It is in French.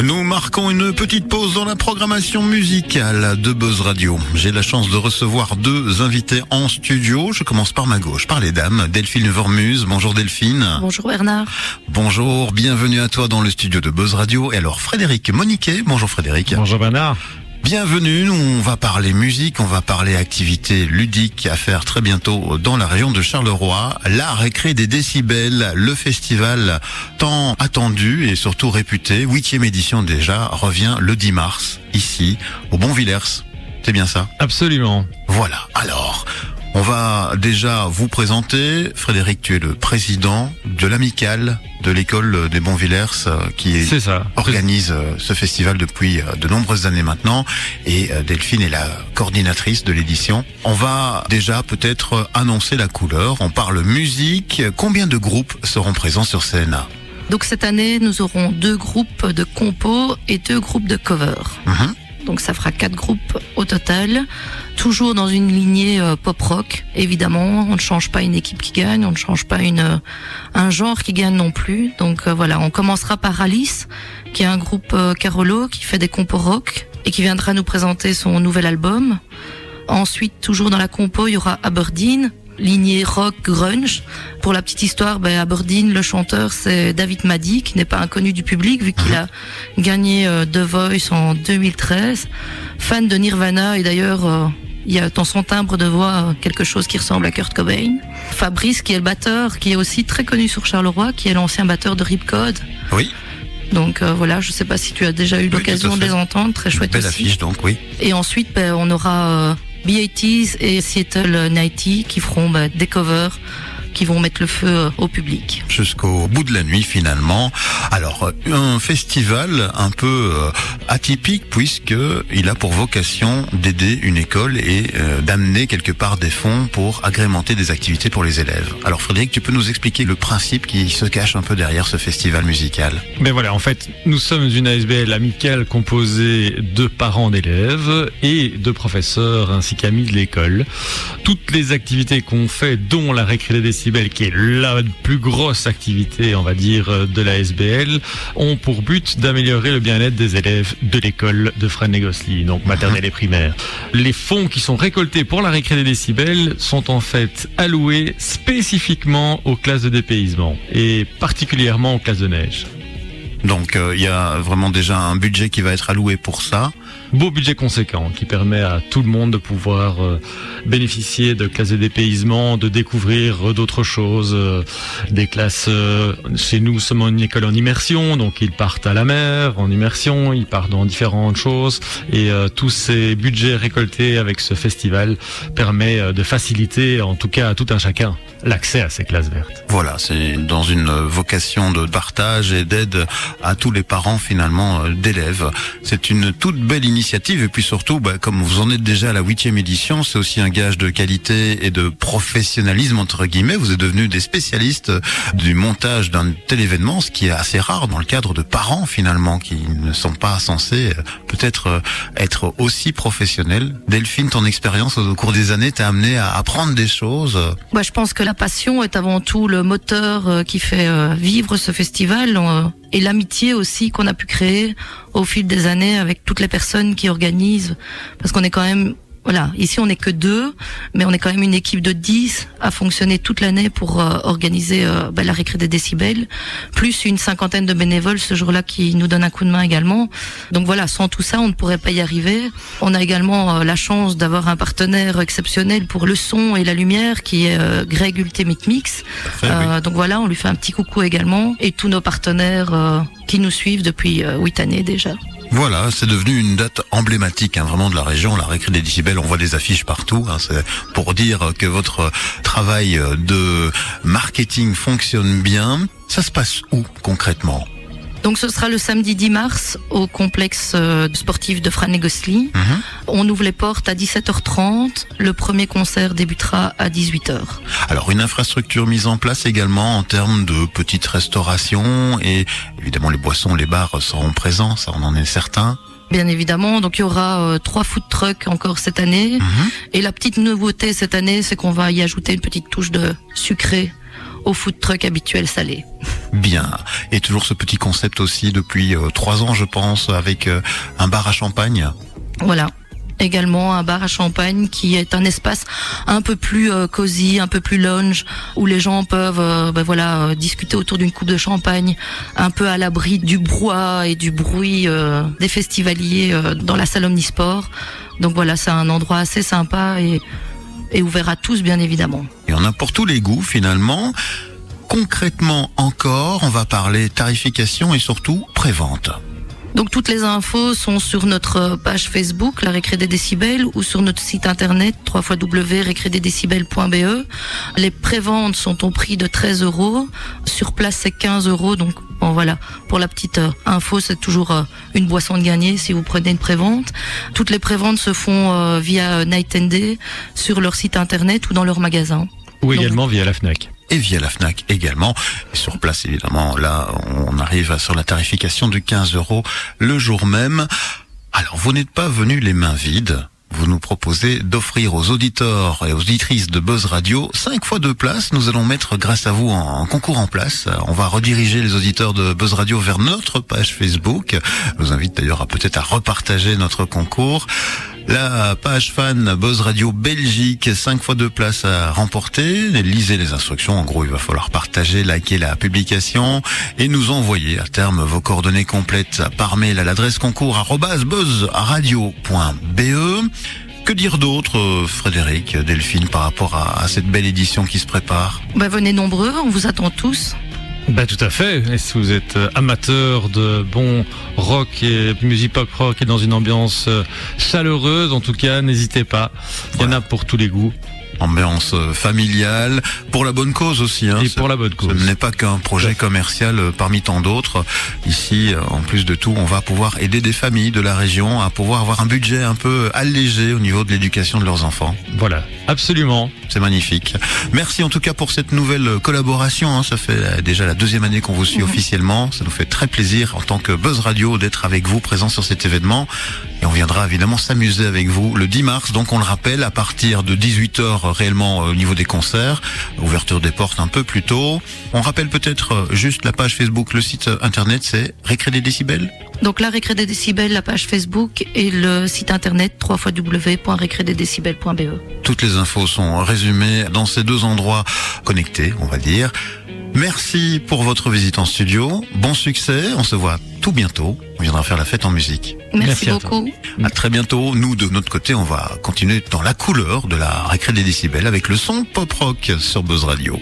Nous marquons une petite pause dans la programmation musicale de Buzz Radio. J'ai la chance de recevoir deux invités en studio. Je commence par ma gauche, par les dames. Delphine Vormuse. Bonjour Delphine. Bonjour Bernard. Bonjour, bienvenue à toi dans le studio de Buzz Radio. Et alors Frédéric Moniquet. Bonjour Frédéric. Bonjour Bernard. Bienvenue, nous on va parler musique, on va parler activités ludiques à faire très bientôt dans la région de Charleroi. La récré des décibels, le festival tant attendu et surtout réputé, 8e édition déjà, revient le 10 mars, ici, au Bonvillers. C'est bien ça? Absolument. Voilà, alors, on va déjà vous présenter. Frédéric, tu es le président de l'amicale de l'école des Bonvillers qui organise ce festival depuis de nombreuses années maintenant. Et Delphine est la coordinatrice de l'édition. On va déjà peut-être annoncer la couleur. On parle musique. Combien de groupes seront présents sur scène ? Donc cette année, nous aurons 2 groupes de compos et 2 groupes de covers. Donc ça fera 4 groupes au total, toujours dans une lignée pop-rock, évidemment. On ne change pas une équipe qui gagne, on ne change pas un genre qui gagne non plus. Donc voilà, on commencera par Alice, qui est un groupe Carolo, qui fait des compos rock et qui viendra nous présenter son nouvel album. Ensuite, toujours dans la compo, il y aura Aberdeen, lignée rock grunge. Pour la petite histoire, Aberdeen, le chanteur, c'est David Maddy, qui n'est pas inconnu du public vu qu'il a gagné The Voice en 2013. Fan de Nirvana, et d'ailleurs il y a dans son timbre de voix quelque chose qui ressemble à Kurt Cobain. Fabrice, qui est le batteur, qui est aussi très connu sur Charleroi, qui est l'ancien batteur de Ripcode. Oui. Donc voilà, je sais pas si tu as déjà eu l'occasion de les entendre, très chouette belle aussi. Affiche donc, oui. Et ensuite, on aura BATs et Seattle 90 qui feront des covers qui vont mettre le feu au public. Jusqu'au bout de la nuit finalement. Alors un festival un peu atypique puisque il a pour vocation d'aider une école et d'amener quelque part des fonds pour agrémenter des activités pour les élèves. Alors Frédéric, tu peux nous expliquer le principe qui se cache un peu derrière ce festival musical? Mais voilà, en fait, nous sommes une ASBL amicale composée de parents d'élèves et de professeurs ainsi qu'amis de l'école. Toutes les activités qu'on fait, dont la récré des décibels, qui est la plus grosse activité, on va dire, de la SBL, ont pour but d'améliorer le bien-être des élèves de l'école de Fresnes-les-Gosselies, donc maternelle et primaire. Les fonds qui sont récoltés pour la récré des décibels sont en fait alloués spécifiquement aux classes de dépaysement et particulièrement aux classes de neige. Donc il y a vraiment déjà un budget qui va être alloué pour ça. Beau budget conséquent qui permet à tout le monde de pouvoir bénéficier de classes de dépaysement, de découvrir d'autres choses, des classes. Chez nous, nous sommes une école en immersion, donc ils partent à la mer en immersion, ils partent dans différentes choses et tous ces budgets récoltés avec ce festival permet de faciliter, en tout cas à tout un chacun, l'accès à ces classes vertes. Voilà, c'est dans une vocation de partage et d'aide à tous les parents finalement d'élèves. C'est une toute belle initiative et puis surtout, comme vous en êtes déjà à la 8e édition, c'est aussi un gage de qualité et de professionnalisme entre guillemets. Vous êtes devenus des spécialistes du montage d'un tel événement, ce qui est assez rare dans le cadre de parents finalement qui ne sont pas censés peut-être être aussi professionnels. Delphine, ton expérience au cours des années t'a amené à apprendre des choses. Je pense que la passion est avant tout le moteur qui fait vivre ce festival et l'amitié aussi qu'on a pu créer au fil des années avec toutes les personnes qui organisent, parce qu'on est quand même, voilà, ici on n'est que 2, mais on est quand même une équipe de 10 à fonctionner toute l'année pour organiser la récré des décibels, plus une 50aine de bénévoles ce jour-là qui nous donnent un coup de main également. Donc voilà, sans tout ça, on ne pourrait pas y arriver. On a également la chance d'avoir un partenaire exceptionnel pour le son et la lumière qui est Greg Ultimate Mix. Oui. Donc voilà, on lui fait un petit coucou également, et tous nos partenaires qui nous suivent depuis 8 années déjà. Voilà, c'est devenu une date emblématique vraiment de la région, la récré des décibels. On voit des affiches partout. C'est pour dire que votre travail de marketing fonctionne bien. Ça se passe où concrètement ? Donc ce sera le samedi 10 mars au complexe sportif de Fresnes-les-Gosselies. On ouvre les portes à 17h30. Le premier concert débutera à 18h. Alors une infrastructure mise en place également en termes de petites restaurations et évidemment les boissons, les bars seront présents, ça on en est certain. Bien évidemment, donc il y aura 3 food trucks encore cette année. Et la petite nouveauté cette année, c'est qu'on va y ajouter une petite touche de sucré au food truck habituel salé. Bien. Et toujours ce petit concept aussi depuis 3 ans, je pense, avec un bar à champagne. Voilà. Également un bar à champagne qui est un espace un peu plus cosy, un peu plus lounge, où les gens peuvent discuter autour d'une coupe de champagne, un peu à l'abri du brouhaha et du bruit des festivaliers dans la salle Omnisport. Donc voilà, c'est un endroit assez sympa et ouvert à tous, bien évidemment. Et on a pour tous les goûts finalement. Concrètement encore, on va parler tarification et surtout prévente. Donc toutes les infos sont sur notre page Facebook, la Récré des Décibels, ou sur notre site internet www.recredesdecibels.be. Les préventes sont au prix de 13 €. Sur place, c'est 15 €. Donc bon, voilà, pour la petite info, c'est toujours une boisson de gagner si vous prenez une prévente. Toutes les préventes se font via Night and Day sur leur site internet ou dans leur magasin. Ou également via la FNAC. Et via la FNAC également. Et sur place, évidemment, là, on arrive sur la tarification de 15 € le jour même. Alors, vous n'êtes pas venus les mains vides. Vous nous proposez d'offrir aux auditeurs et aux auditrices de Buzz Radio 5 fois 2 places. Nous allons mettre, grâce à vous, un concours en place. On va rediriger les auditeurs de Buzz Radio vers notre page Facebook. Je vous invite d'ailleurs à peut-être à repartager notre concours. La page fan Buzz Radio Belgique, 5 fois 2 places à remporter. Lisez les instructions. En gros, il va falloir partager, liker la publication et nous envoyer à terme vos coordonnées complètes par mail à l'adresse concours@buzzradio.be. Que dire d'autre, Frédéric, Delphine, par rapport à cette belle édition qui se prépare? Venez nombreux, on vous attend tous. Tout à fait. Et si vous êtes amateur de bon rock et musique pop rock et dans une ambiance chaleureuse, en tout cas, n'hésitez pas. Il y en a pour tous les goûts. Ambiance familiale, pour la bonne cause aussi. Et pour la bonne cause. Ce n'est pas qu'un projet commercial parmi tant d'autres. Ici, en plus de tout, on va pouvoir aider des familles de la région à pouvoir avoir un budget un peu allégé au niveau de l'éducation de leurs enfants. Voilà, absolument. C'est magnifique. Merci en tout cas pour cette nouvelle collaboration. Ça fait déjà la 2e année qu'on vous suit officiellement. Ça nous fait très plaisir en tant que Buzz Radio d'être avec vous, présent sur cet événement. Et on viendra évidemment s'amuser avec vous le 10 mars. Donc on le rappelle, à partir de 18h réellement au niveau des concerts. Ouverture des portes un peu plus tôt. On rappelle peut-être juste la page Facebook, le site internet, c'est Récré des Décibels. Donc la Récré des Décibels, la page Facebook et le site internet www.recredesdecibels.be. Toutes les infos sont résumées dans ces 2 endroits connectés, on va dire. Merci pour votre visite en studio. Bon succès. On se voit tout bientôt. On viendra faire la fête en musique. Merci beaucoup. À très bientôt. Nous, de notre côté, on va continuer dans la couleur de la Récré des Décibels avec le son pop rock sur Buzz Radio.